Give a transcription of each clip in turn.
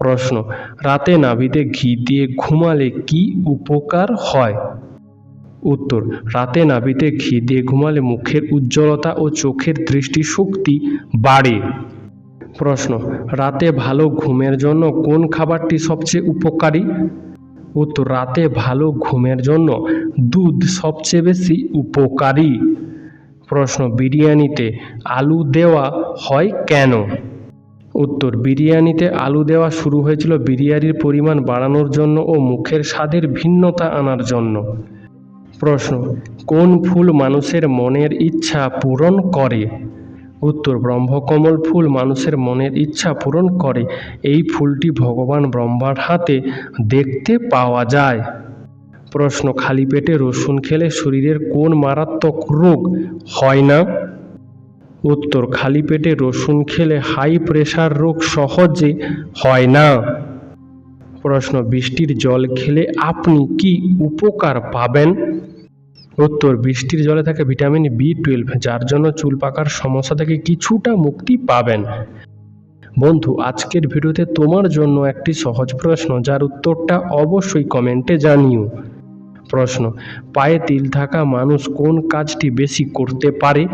প্রশ্ন, রাতে নাভিতে ঘি দিয়ে ঘুমালে কি উপকার হয়? উত্তর, রাতে নাভিতে ঘি দিয়ে ঘুমালে মুখের উজ্জ্বলতা ও চোখের দৃষ্টিশক্তি বাড়ে। প্রশ্ন, রাতে ভালো ঘুমের জন্য কোন খাবারটি সবচেয়ে উপকারী? উত্তর, রাতে ভালো ঘুমের জন্য দুধ সবচেয়ে বেশি উপকারী। প্রশ্ন, বিরিয়ানিতে আলু দেওয়া হয় কেন? উত্তর, বিরিয়ানিতে আলু দেওয়া শুরু হয়েছিল বিরিয়ানির পরিমাণ বাড়ানোর জন্য ও মুখের স্বাদের ভিন্নতা আনার জন্য। প্রশ্ন, কোন ফুল মানুষের মনের ইচ্ছা পূরণ করে? উত্তর, ব্রহ্মকমল ফুল মানুষের মনের ইচ্ছা পূরণ করে। এই ফুলটি ভগবান ব্রহ্মার হাতে দেখতে পাওয়া যায়। প্রশ্ন, খালি পেটে রসুন খেলে শরীরের কোন মারাত্মক রোগ হয় না? উত্তর, খালি পেটে রসুন খেলে হাই প্রেশার রোগ সহজে হয় না। প্রশ্ন, বৃষ্টির জল খেলে আপনি কি উপকার পাবেন? উত্তর, বৃষ্টির জলে থাকে ভিটামিন B12, যার জন্য চুল পাকার সমস্যা থেকে কিছুটা মুক্তি পাবেন। বন্ধু, আজকের ভিডিওতে তোমার জন্য একটি সহজ প্রশ্ন, যার উত্তরটা অবশ্যই কমেন্টে জানিও। প্রশ্ন, পায়ে তিল থাকা মানুষ কোন কাজটি বেশি করতে পারে?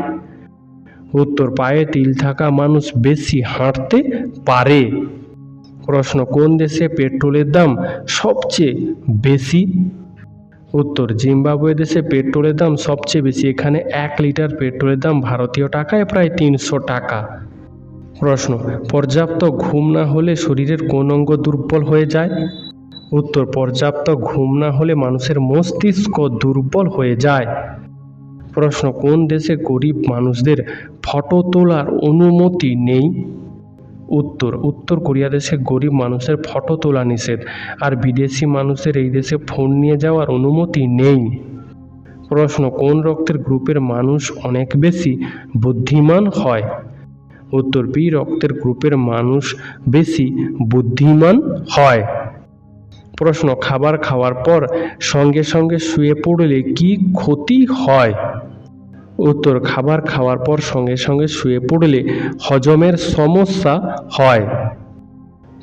উত্তর, পায়ে তিল থাকা মানুষ বেশি হাঁটতে পারে। প্রশ্ন, কোন দেশে পেট্রোলের দাম সবচেয়ে বেশি? উত্তর, জিম্বাবুয়ে দেশে পেট্রোলের দাম সবচেয়ে বেশি। এখানে 1 লিটার পেট্রোলের দাম ভারতীয় টাকায় প্রায় 300 টাকা। প্রশ্ন, পর্যাপ্ত ঘুম না হলে শরীরের কোন অঙ্গ দুর্বল হয়ে যায়? উত্তর, পর্যাপ্ত ঘুম না হলে মানুষের মস্তিষ্ক দুর্বল হয়ে যায়। প্রশ্ন, কোন দেশে গরিব মানুষদের ফটো তোলার অনুমতি নেই? উত্তর, উত্তর কোরিয়া দেশে গরিব মানুষের ফটো তোলা নিষেধ, আর বিদেশি মানুষের এই দেশে ফোন নিয়ে যাওয়ার অনুমতি নেই। প্রশ্ন, কোন রক্তের গ্রুপের মানুষ অনেক বেশি বুদ্ধিমান হয়? উত্তর, B রক্তের গ্রুপের মানুষ বেশি বুদ্ধিমান হয়। প্রশ্ন, খাবার খাওয়ার পর সঙ্গে সঙ্গে শুয়ে পড়লে কি ক্ষতি হয়? উত্তর, খাবার খাওয়ার পর সঙ্গে সঙ্গে শুয়ে পড়লে হজমের সমস্যা হয়।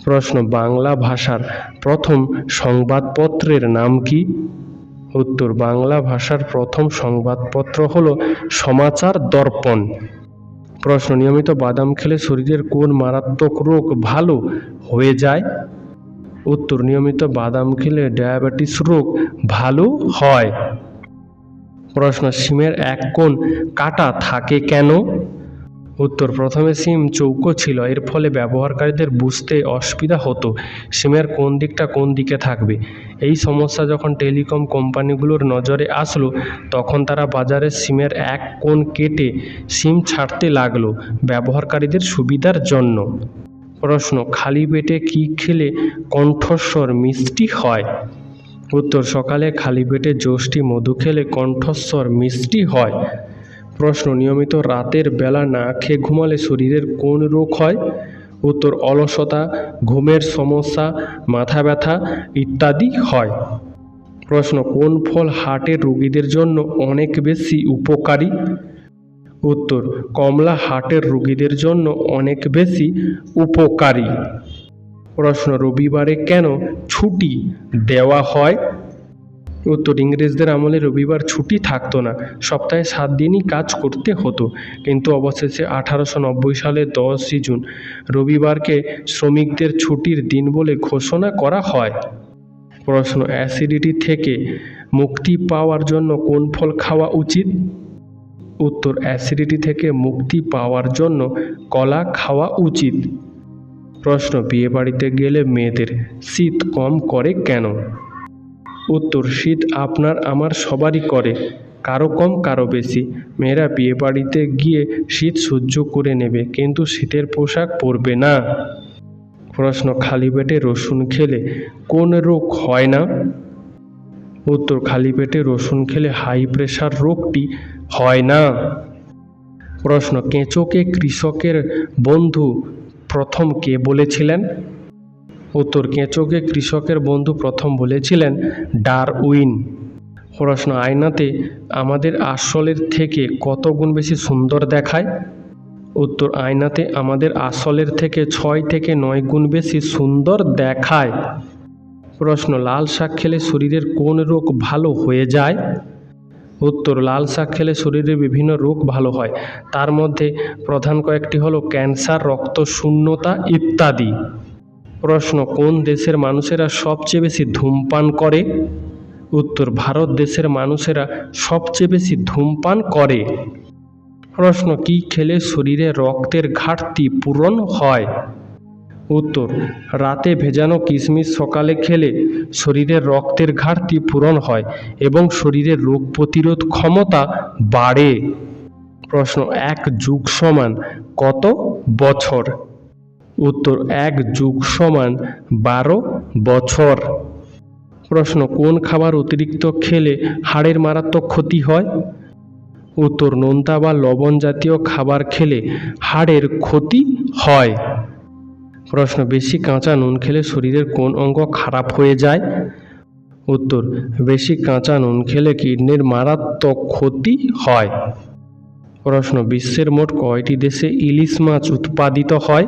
প্রশ্ন, বাংলা ভাষার প্রথম সংবাদপত্রের নাম কি? উত্তর, বাংলা ভাষার প্রথম সংবাদপত্র হল সমাচার দর্পণ। প্রশ্ন, নিয়মিত বাদাম খেলে শরীরের কোন মারাত্মক রোগ ভালো হয়ে যায়? উত্তর, নিয়মিত বাদাম খেলে ডায়াবেটিস রোগ ভালো হয়। প্রশ্ন, সিমের এক কোণ কাটা থাকে কেন? উত্তর, প্রথমে সিম চৌকো ছিল, এর ফলে ব্যবহারকারীদের বুঝতে অসুবিধা হতো সিমের কোন দিকটা কোন দিকে থাকবে। এই সমস্যা যখন টেলিকম কোম্পানিগুলোর নজরে আসলো, তখন তারা বাজারে সিমের এক কোণ কেটে সিম ছাড়তে লাগলো ব্যবহারকারীদের সুবিধার জন্য। প্রশ্ন, খালি পেটে কি খেলে কণ্ঠস্বর মিষ্টি হয়? উত্তর, সকালে খালি পেটে যষ্টি মধু খেলে কণ্ঠস্বর মিষ্টি হয়। প্রশ্ন, নিয়মিত রাতের বেলা না খেয়ে ঘুমালে শরীরের কোন রোগ হয়? উত্তর, অলসতা, ঘুমের সমস্যা, মাথা ব্যথা ইত্যাদি হয়। প্রশ্ন, কোন ফল হার্টের রোগীদের জন্য অনেক বেশি উপকারী? উত্তর, কমলা হার্টের রোগীদের জন্য অনেক বেশি উপকারী। প্রশ্ন, রবিবারে কেন ছুটি দেওয়া হয়? উত্তর, ইংরেজদের আমলে রবিবার ছুটি থাকতো না, সপ্তাহে 7 দিনই কাজ করতে হতো। কিন্তু অবশেষে 1890 সালের 10 জুন রবিবারকে শ্রমিকদের ছুটির দিন বলে ঘোষণা করা হয়। প্রশ্ন, অ্যাসিডিটি থেকে মুক্তি পাওয়ার জন্য কোন ফল খাওয়া উচিত? উত্তর, অ্যাসিডিটি থেকে মুক্তি পাওয়ার জন্য কলা খাওয়া উচিত। প্রশ্ন, বিয়েবাড়িতে গেলে মেয়েদের শীত কম করে কেন? উত্তর, শীত আপনার আমার সবারই করে, কারো কম কারো বেশি। মেয়েরা বিয়েবাড়িতে গিয়ে শীত সহ্য করে নেবে, কিন্তু শীতের পোশাক পরবে না। প্রশ্ন, খালি পেটে রসুন খেলে কোন রোগ হয় না? উত্তর, খালি পেটে রসুন খেলে হাই প্রেশার রোগটি হয় না। প্রশ্ন, কেঁচোকে কৃষকের বন্ধু প্রথম কে বলেছিলেন? উত্তর, কেঁচোকে কৃষকের বন্ধু প্রথম বলেছিলেন ডারউইন। প্রশ্ন, আয়নাতে আমাদের আসলের থেকে কত গুণ বেশি সুন্দর দেখায়? উত্তর, আয়নাতে আমাদের আসলের থেকে 6 থেকে 9 গুণ বেশি সুন্দর দেখায়। প্রশ্ন, লাল শাক খেলে শরীরের কোন রোগ ভালো হয়ে যায়? উত্তর, লাল শাক খেলে শরীরের বিভিন্ন রোগ ভালো হয়। তার মধ্যে প্রধান কয়েকটি হলো ক্যান্সার, রক্তশূন্যতা ইত্যাদি। প্রশ্ন, কোন দেশের মানুষেরা সবচেয়ে বেশি ধূমপান করে? উত্তর, ভারত দেশের মানুষেরা সবচেয়ে বেশি ধূমপান করে। প্রশ্ন, কি খেলে শরীরে রক্তের ঘাটতি পূরণ হয়? উত্তর, রাতে ভেজানো কিশমিশ সকালে খেলে শরীরের রক্তের ঘাটতি পূরণ হয় এবং শরীরের রোগ প্রতিরোধ ক্ষমতা বাড়ে। প্রশ্ন, 1 যুগ সমান কত বছর? উত্তর, 1 যুগ সমান 12 বছর। প্রশ্ন, কোন খাবার অতিরিক্ত খেলে হাড়ের মারাত্মক ক্ষতি হয়? উত্তর, নোনতা বা লবণ জাতীয় খাবার খেলে হাড়ের ক্ষতি হয়। প্রশ্ন, বেশি কাঁচা নুন খেলে শরীরের কোন অঙ্গ খারাপ হয়ে যায়? উত্তর, বেশি কাঁচা নুন খেলে কিডনির মারাত্মক ক্ষতি হয়। প্রশ্ন, বিশ্বের মোট কয়টি দেশে ইলিশ মাছ উৎপাদিত হয়?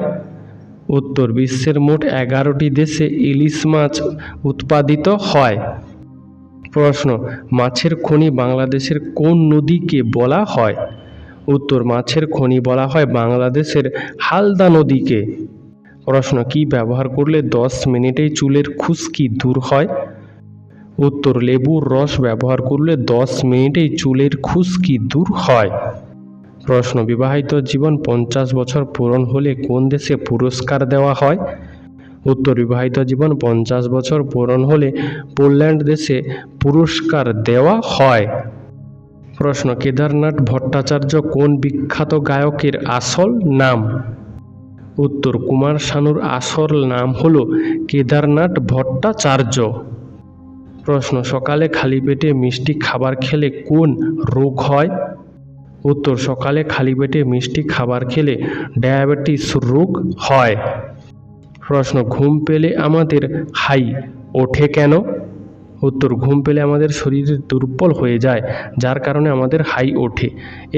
উত্তর, বিশ্বের মোট 11টি দেশে ইলিশ মাছ উৎপাদিত হয়। প্রশ্ন, মাছের খনি বাংলাদেশের কোন নদীকে বলা হয়? উত্তর, মাছের খনি বলা হয় বাংলাদেশের হালদা নদীকে। প্রশ্ন, কি ব্যবহার করলে 10 মিনিটেই চুলের খুশকি দূর হয়? উত্তর, লেবুর রস ব্যবহার করলে 10 মিনিটেই চুলের খুশকি দূর হয়। প্রশ্ন, বিবাহিত জীবন 50 বছর পূরণ হলে কোন দেশে পুরস্কার দেওয়া হয়? উত্তর, বিবাহিত জীবন 50 বছর পূরণ হলে পোল্যান্ড দেশে পুরস্কার দেওয়া হয়। প্রশ্ন, কেদারনাথ ভট্টাচার্য কোন বিখ্যাত গায়কের আসল নাম? উত্তর, কুমার শানুর আসল নাম হল কেদারনাথ ভট্টাচার্য। প্রশ্ন, সকালে খালি পেটে মিষ্টি খাবার খেলে কোন রোগ হয়? উত্তর, সকালে খালি পেটে মিষ্টি খাবার খেলে ডায়াবেটিস রোগ হয়। প্রশ্ন, ঘুম পেলে আমাদের হাই ওঠে কেন? উত্তর, ঘুম পেলে আমাদের শরীর দুর্বল হয়ে যায়, যার কারণে আমাদের হাই ওঠে।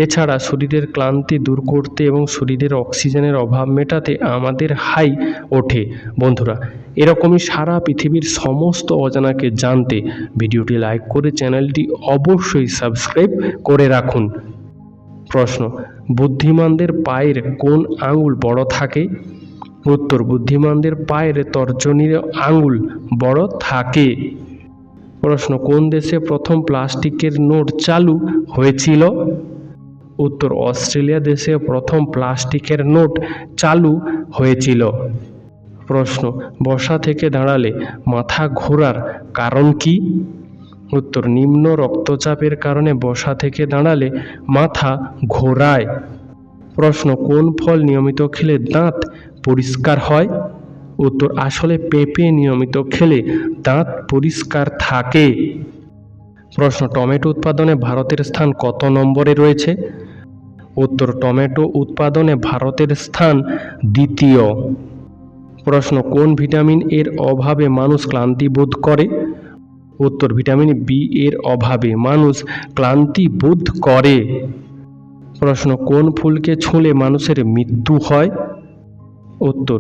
এছাড়া শরীরের ক্লান্তি দূর করতে এবং শরীরের অক্সিজেনের অভাব মেটাতে আমাদের হাই ওঠে। বন্ধুরা, এরকমই সারা পৃথিবীর সমস্ত অজানাকে জানতে ভিডিওটি লাইক করে চ্যানেলটি অবশ্যই সাবস্ক্রাইব করে রাখুন। প্রশ্ন, বুদ্ধিমানদের পায়ের কোন আঙুল বড় থাকে? উত্তর, বুদ্ধিমানদের পায়ের তর্জনীর আঙুল বড় থাকে। প্রশ্ন, কোন দেশে প্রথম প্লাস্টিকের নোট চালু হয়েছিল? উত্তর, অস্ট্রেলিয়া দেশে প্রথম প্লাস্টিকের নোট চালু হয়েছিল। প্রশ্ন, বসা থেকে দাঁড়ালে মাথা ঘোরার কারণ কি? উত্তর, নিম্ন রক্তচাপের কারণে বসা থেকে দাঁড়ালে মাথা ঘোরায়। প্রশ্ন, কোন ফল নিয়মিত খেলে দাঁত পরিষ্কার হয়? উত্তর, আসলে পেঁপে নিয়মিত খেলে দাঁত পরিষ্কার থাকে। প্রশ্ন, টমেটো উৎপাদনে ভারতের স্থান কত নম্বরে রয়েছে? উত্তর, টমেটো উৎপাদনে ভারতের স্থান 2য়। প্রশ্ন, কোন ভিটামিন এর অভাবে মানুষ ক্লান্তি বোধ করে? উত্তর, ভিটামিন বি এর অভাবে মানুষ ক্লান্তি বোধ করে। প্রশ্ন, কোন ফুলকে ছুঁলে মানুষের মৃত্যু হয়? উত্তর,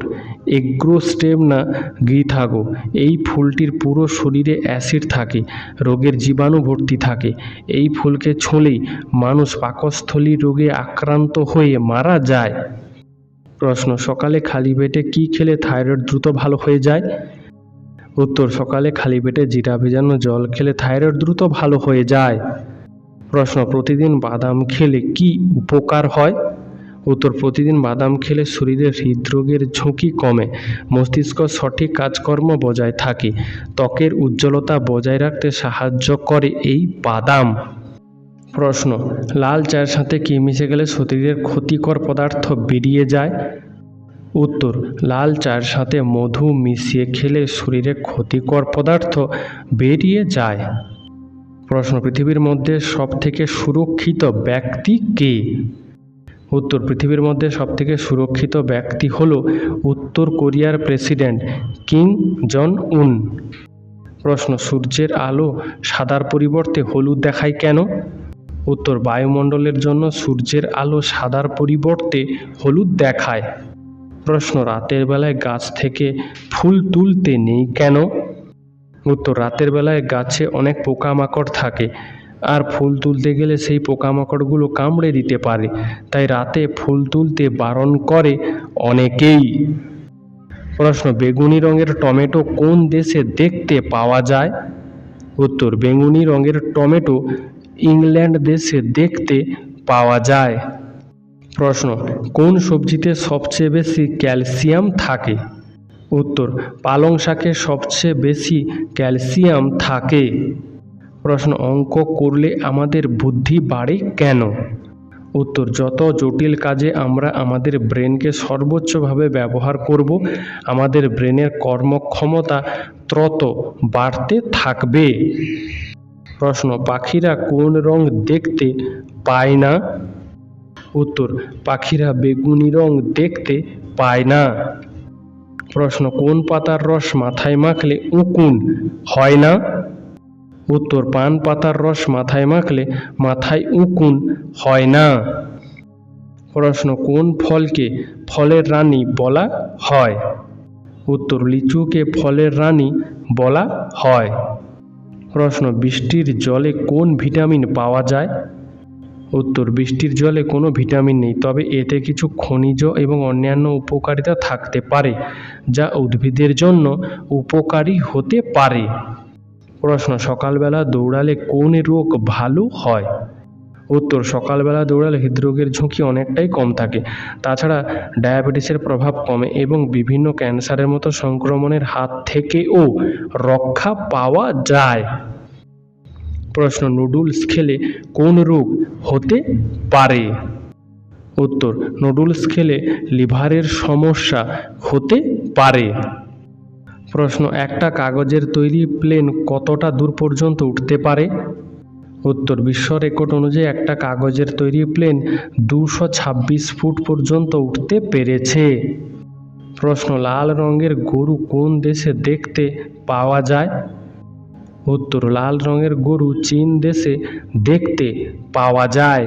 এগ্রোস্টেমনা গ্রিথাগো। এই ফুলটির পুরো শরীরে অ্যাসিড থাকে, রোগের জীবাণু ভর্তি থাকে। এই ফুলকে ছুঁলেই মানুষ পাকস্থলী রোগে আক্রান্ত হয়ে মারা যায়। প্রশ্ন, সকালে খালি পেটে কি খেলে থাইরয়েড দ্রুত ভালো হয়ে যায়? উত্তর, সকালে খালি পেটে জিরা ভেজানো জল খেলে থাইরয়েড দ্রুত ভালো হয়ে যায়। প্রশ্ন, প্রতিদিন বাদাম খেলে কি উপকার হয়? উত্তর, প্রতিদিন বাদাম খেলে শরীরে হৃদরোগের ঝুঁকি কমে, মস্তিষ্ক সঠিক কাজকর্ম বজায় থাকে, ত্বকের উজ্জ্বলতা বজায় রাখতে সাহায্য করে এই বাদাম। প্রশ্ন, লাল চায়ের সাথে কি মিশে গেলে শরীরের ক্ষতিকর পদার্থ বেরিয়ে যায়? উত্তর, লাল চায়ের সাথে মধু মিশিয়ে খেলে শরীরে ক্ষতিকর পদার্থ বেরিয়ে যায়। প্রশ্ন, পৃথিবীর মধ্যে সবথেকে সুরক্ষিত ব্যক্তি কে? উত্তর, পৃথিবীর মধ্যে সবথেকে সুরক্ষিত ব্যক্তি হল উত্তর কোরিয়ার প্রেসিডেন্ট কিম জন উন। প্রশ্ন, সূর্যের আলো সাদার পরিবর্তে হলুদ দেখায় কেন? উত্তর, বায়ুমণ্ডলের জন্য সূর্যের আলো সাদার পরিবর্তে হলুদ দেখায়। প্রশ্ন, রাতের বেলায় গাছ থেকে ফুল তুলতে নেই কেন? উত্তর, রাতের বেলায় গাছে অনেক পোকামাকড় থাকে, আর ফুল তুলতে গেলে সেই পোকামাকড়গুলো কামড়ে দিতে পারে, তাই রাতে ফুল তুলতে বারণ করে অনেকেই। প্রশ্ন, বেগুনি রঙের টমেটো কোন দেশে দেখতে পাওয়া যায়? উত্তর, বেগুনি রঙের টমেটো ইংল্যান্ড দেশে দেখতে পাওয়া যায়। প্রশ্ন, কোন সবজিতে সবচেয়ে বেশি ক্যালসিয়াম থাকে? উত্তর, পালং শাকে সবচেয়ে বেশি ক্যালসিয়াম থাকে। প্রশ্ন, অঙ্ক করলে আমাদের বুদ্ধি বাড়ে কেন? উত্তর, যত জটিল কাজে আমরা আমাদের ব্রেনকে সর্বোচ্চভাবে ব্যবহার করব, আমাদের ব্রেনের কর্মক্ষমতা তত বাড়তে থাকবে। প্রশ্ন, পাখিরা কোন রং দেখতে পায় না? উত্তর, পাখিরা বেগুনি রং দেখতে পায় না। প্রশ্ন, কোন পাতার রস মাথায় মাখলে উকুন হয় না? উত্তর, পান পাতার রস মাথায় মাখলে মাথায় উকুন হয় না। প্রশ্ন, কোন ফলকে ফলের রানী বলা হয়? উত্তর, লিচুকে ফলের রানী বলা হয়। প্রশ্ন, বৃষ্টির জলে কোন ভিটামিন পাওয়া যায়? উত্তর, বৃষ্টির জলে কোনো ভিটামিন নেই, তবে এতে কিছু খনিজ এবং অন্যান্য উপকারিতা থাকতে পারে, যা উদ্ভিদের জন্য উপকারী হতে পারে। প্রশ্ন, সকালবেলা দৌড়ালে কোন রোগ ভালো হয়? উত্তর, সকালবেলা দৌড়ালে হৃদরোগের ঝুঁকি অনেকটাই কম থাকে, তাছাড়া ডায়াবেটিসের প্রভাব কমে এবং বিভিন্ন ক্যান্সারের মতো সংক্রমণের হাত থেকেও রক্ষা পাওয়া যায়। প্রশ্ন, নুডলস খেলে কোন রোগ হতে পারে? উত্তর, নুডলস খেলে লিভারের সমস্যা হতে পারে। প্রশ্ন, একটা কাগজের তৈরি প্লেন কতটা দূর পর্যন্ত উঠতে পারে? উত্তর, বিশ্ব রেকর্ড অনুযায়ী একটা কাগজের তৈরি প্লেন 226 ফুট পর্যন্ত উঠতে পেরেছে। প্রশ্ন, লাল রঙের গরু কোন দেশে দেখতে পাওয়া যায়? উত্তর, লাল রঙের গরু চীন দেশে দেখতে পাওয়া যায়।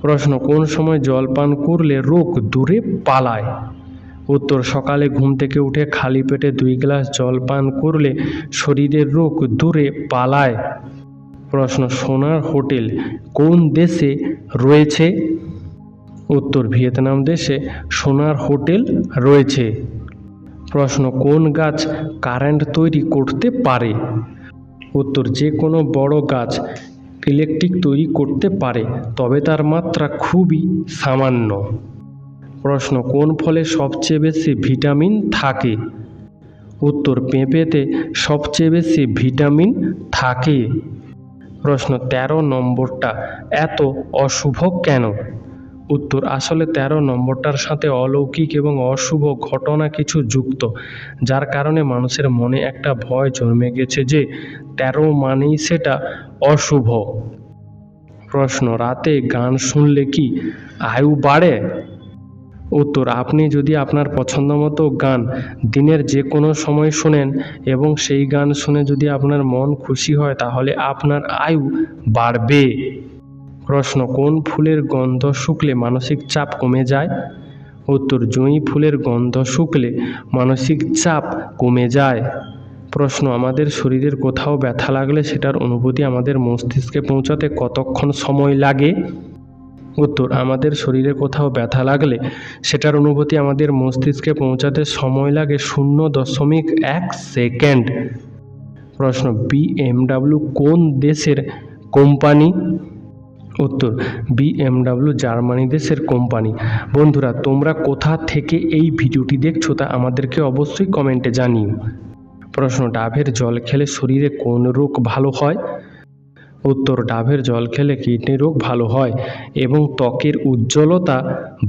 প্রশ্ন, কোন সময় জল পান করলে রোগ দূরে পালায়? উত্তর, সকালে ঘুম থেকে উঠে খালি পেটে 2 গ্লাস জল পান করলে শরীরের রোগ দূরে পালায়। প্রশ্ন, সোনার হোটেল কোন দেশে রয়েছে? উত্তর, ভিয়েতনাম দেশে সোনার হোটেল রয়েছে। প্রশ্ন, কোন গাছ কারেন্ট তৈরি করতে পারে? উত্তর, যে কোনো বড় গাছ ইলেকট্রিক তৈরি করতে পারে, তবে তার মাত্রা খুবই সামান্য। প্রশ্ন, কোন ফলে সবচেয়ে বেশি ভিটামিন থাকে? উত্তর, পেঁপেতে সবচেয়ে বেশি ভিটামিন থাকে। প্রশ্ন, 13 নম্বরটা এত অশুভ কেন? উত্তর, আসলে 13 নম্বরটার সাথে অলৌকিক এবং অশুভ ঘটনা কিছু যুক্ত, যার কারণে মানুষের মনে একটা ভয় জন্মে গেছে যে 13 মানেই সেটা অশুভ। প্রশ্ন, রাতে গান শুনলে কি আয়ু বাড়ে? উত্তর, আপনি যদি আপনার পছন্দমতো গান দিনের যে কোনো সময় শোনেন এবং সেই গান শুনে যদি আপনার মন খুশি হয়, তাহলে আপনার আয়ু বাড়বে। প্রশ্ন, কোন ফুলের গন্ধ শুকলে মানসিক চাপ কমে যায়? উত্তর, জুঁই ফুলের গন্ধ শুকলে মানসিক চাপ কমে যায়। প্রশ্ন, আমাদের শরীরের কোথাও ব্যথা লাগলে সেটার অনুভূতি আমাদের মস্তিষ্কে পৌঁছাতে কতক্ষণ সময় লাগে? উত্তর, আমাদের শরীরে কোথাও ব্যথা লাগলে সেটার অনুভূতি আমাদের মস্তিষ্কে পৌঁছাতে সময় লাগে 0.1 সেকেন্ড। প্রশ্ন, BMW কোন দেশের কোম্পানি? উত্তর, BMW জার্মানি দেশের কোম্পানি। বন্ধুরা, তোমরা কোথা থেকে এই ভিডিওটি দেখছো তা আমাদেরকে অবশ্যই কমেন্টে জানিও। প্রশ্ন, ডাবের জল খেলে শরীরে কোন রোগ ভালো হয়? উত্তর, ডাবের জল খেলে কিডনি রোগ ভালো হয় এবং ত্বকের উজ্জ্বলতা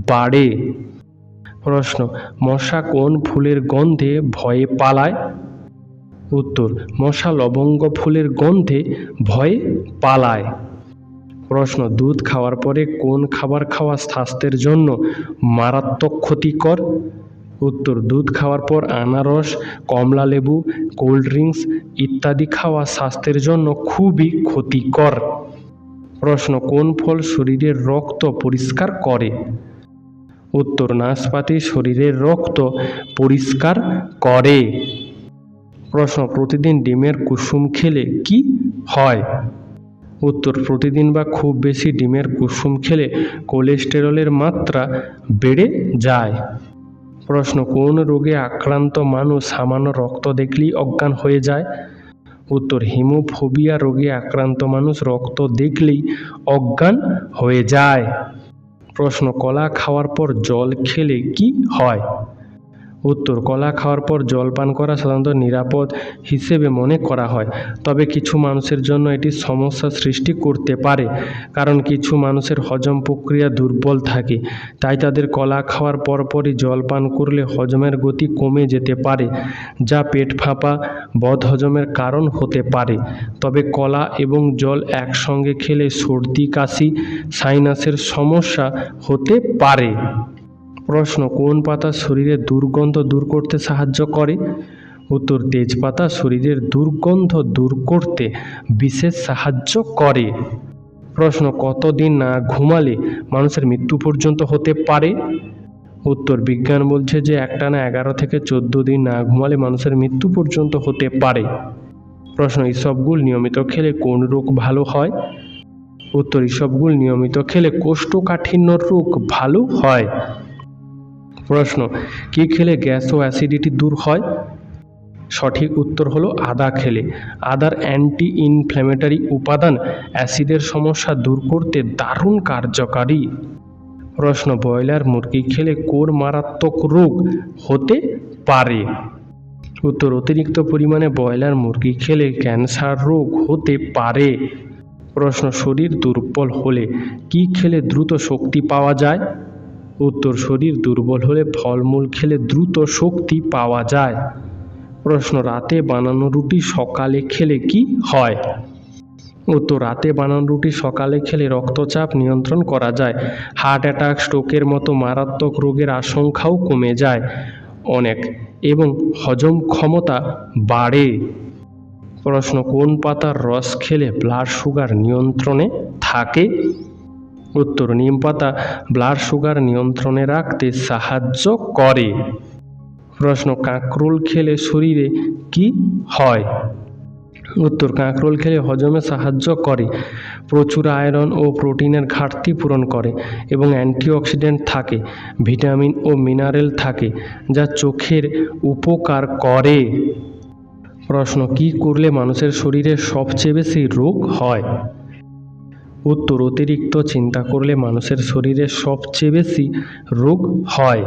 বাড়ে। প্রশ্ন, মশা কোন ফুলের গন্ধে ভয়ে পালায়? উত্তর, মশা লবঙ্গ ফুলের গন্ধে ভয়ে পালায়। প্রশ্ন, দুধ খাওয়ার পরে কোন খাবার খাওয়া স্বাস্থ্যের জন্য মারাত্মক ক্ষতিকর? উত্তর, দুধ খাওয়ার পর আনারস, কমলা লেবু, কোল্ড ড্রিঙ্কস ইত্যাদি খাওয়া স্বাস্থ্যের জন্য খুবই ক্ষতিকর। প্রশ্ন, কোন ফল শরীরের রক্ত পরিষ্কার করে? উত্তর, নাশপাতি শরীরের রক্ত পরিষ্কার করে। প্রশ্ন, প্রতিদিন ডিমের কুসুম খেলে কি হয়? উত্তর, প্রতিদিন বা খুব বেশি ডিমের কুসুম খেলে কোলেস্টেরলের মাত্রা বেড়ে যায়। প্রশ্ন, কোন রোগে আক্রান্ত মানুষ সামান্য রক্ত দেখলেই অজ্ঞান হয়ে যায়? উত্তর, হিমোফোবিয়া রোগে আক্রান্ত মানুষ রক্ত দেখলেই অজ্ঞান হয়ে যায়। প্রশ্ন, কলা খাওয়ার পর জল খেলে কি হয়? উত্তর, কলা খাওয়ার পর জল পান করা সাধারণত নিরাপদ হিসেবে মনে করা হয়, তবে কিছু মানুষের জন্য এটি সমস্যা সৃষ্টি করতে পারে, কারণ কিছু মানুষের হজম প্রক্রিয়া দুর্বল থাকে, তাই তাদের কলা খাওয়ার পরপরই জল পান করলে হজমের গতি কমে যেতে পারে, যা পেট ফাঁপা, বদহজমের কারণ হতে পারে। তবে কলা এবং জল একসঙ্গে খেলে সর্দি, কাশি, সাইনাসের সমস্যা হতে পারে। প্রশ্ন, কোন পাতা শরীরের দুর্গন্ধ দূর করতে সাহায্য করে? উত্তর, তেজপাতা শরীরের দুর্গন্ধ দূর করতে বিশেষ সাহায্য করে। প্রশ্ন, কতদিন না ঘুমালে মানুষের মৃত্যু পর্যন্ত হতে পারে? উত্তর, বিজ্ঞান বলছে যে একটানা 11 থেকে 14 দিন না ঘুমালে মানুষের মৃত্যু পর্যন্ত হতে পারে। প্রশ্ন, ইসবগুল নিয়মিত খেলে কোন রোগ ভালো হয়? উত্তর, ইসবগুল নিয়মিত খেলে কোষ্ঠকাঠিন্য রোগ ভালো হয়। প্রশ্ন, কি খেলে গ্যাস ও অ্যাসিডিটি দূর হয়? সঠিক উত্তর হলো আদা খেলে। আদার অ্যান্টি ইনফ্ল্যামেটরি উপাদান অ্যাসিডের সমস্যা দূর করতে দারুণ কার্যকারী। প্রশ্ন, ব্রয়লার মুরগি খেলে কোন মারাত্মক রোগ হতে পারে? উত্তর, অতিরিক্ত পরিমাণে ব্রয়লার মুরগি খেলে ক্যান্সার রোগ হতে পারে। প্রশ্ন, শরীর দুর্বল হলে কি খেলে দ্রুত শক্তি পাওয়া যায়? উত্তর, শরীর দুর্বল হলে ফলমূল খেলে দ্রুত শক্তি পাওয়া যায়। প্রশ্ন, রাতে বানানো রুটি সকালে খেলে কি হয়? উত্তর, রাতে বানানো রুটি সকালে খেলে রক্তচাপ নিয়ন্ত্রণ করা যায়, হার্ট অ্যাটাক, স্ট্রোকের মতো মারাত্মক রোগের আশঙ্কাও কমে যায় অনেক, এবং হজম ক্ষমতা বাড়ে। প্রশ্ন, কোন পাতার রস খেলে ব্লাড সুগার নিয়ন্ত্রণে থাকে? উত্তর, নিম পাতা ব্লাড সুগার নিয়ন্ত্রণে রাখতে সাহায্য করে। প্রশ্ন, কাঁকরোল খেলে শরীরে কি হয়? উত্তর, কাঁকরোল খেলে হজমে সাহায্য করে, প্রচুর আয়রন ও প্রোটিনের ঘাটতি পূরণ করে এবং অ্যান্টিঅক্সিডেন্ট থাকে, ভিটামিন ও মিনারেল থাকে, যা চোখের উপকার করে। প্রশ্ন, কি করলে মানুষের শরীরে সবচেয়ে বেশি রোগ হয়? উত্তর, অতিরিক্ত চিন্তা করলে মানুষের শরীরে সবচেয়ে বেশি রোগ হয়।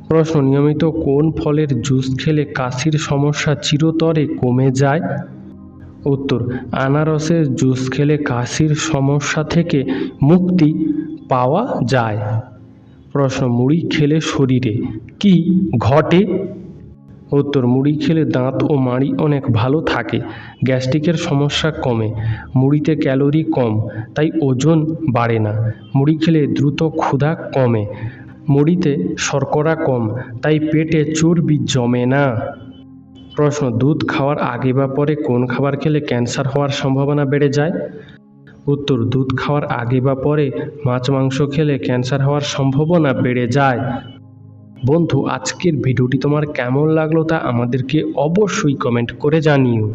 প্রশ্ন, নিয়মিত কোন ফলের জুস খেলে কাশির সমস্যা চিরতরে কমে যায়? উত্তর, আনারসের জুস খেলে কাশির সমস্যা থেকে মুক্তি পাওয়া যায়। প্রশ্ন, মুড়ি খেলে শরীরে কি ঘটে? উত্তর, মুড়ি খেলে দাঁত ও মাড়ি অনেক ভালো থাকে, গ্যাস্ট্রিকের সমস্যা কমে, মুড়িতে ক্যালোরি কম, তাই ওজন বাড়ে না, মুড়ি খেলে দ্রুত ক্ষুধা কমে, মুড়িতে শর্করা কম, তাই পেটে চর্বি জমে না। প্রশ্ন, দুধ খাওয়ার আগে বা পরে কোন খাবার খেলে ক্যান্সার হওয়ার সম্ভাবনা বেড়ে যায়? উত্তর, দুধ খাওয়ার আগে বা পরে মাছ মাংস খেলে ক্যান্সার হওয়ার সম্ভাবনা বেড়ে যায়। বন্ধু, আজকের ভিডিওটি তোমার কেমন লাগলো তা আমাদেরকে অবশ্যই কমেন্ট করে জানিও।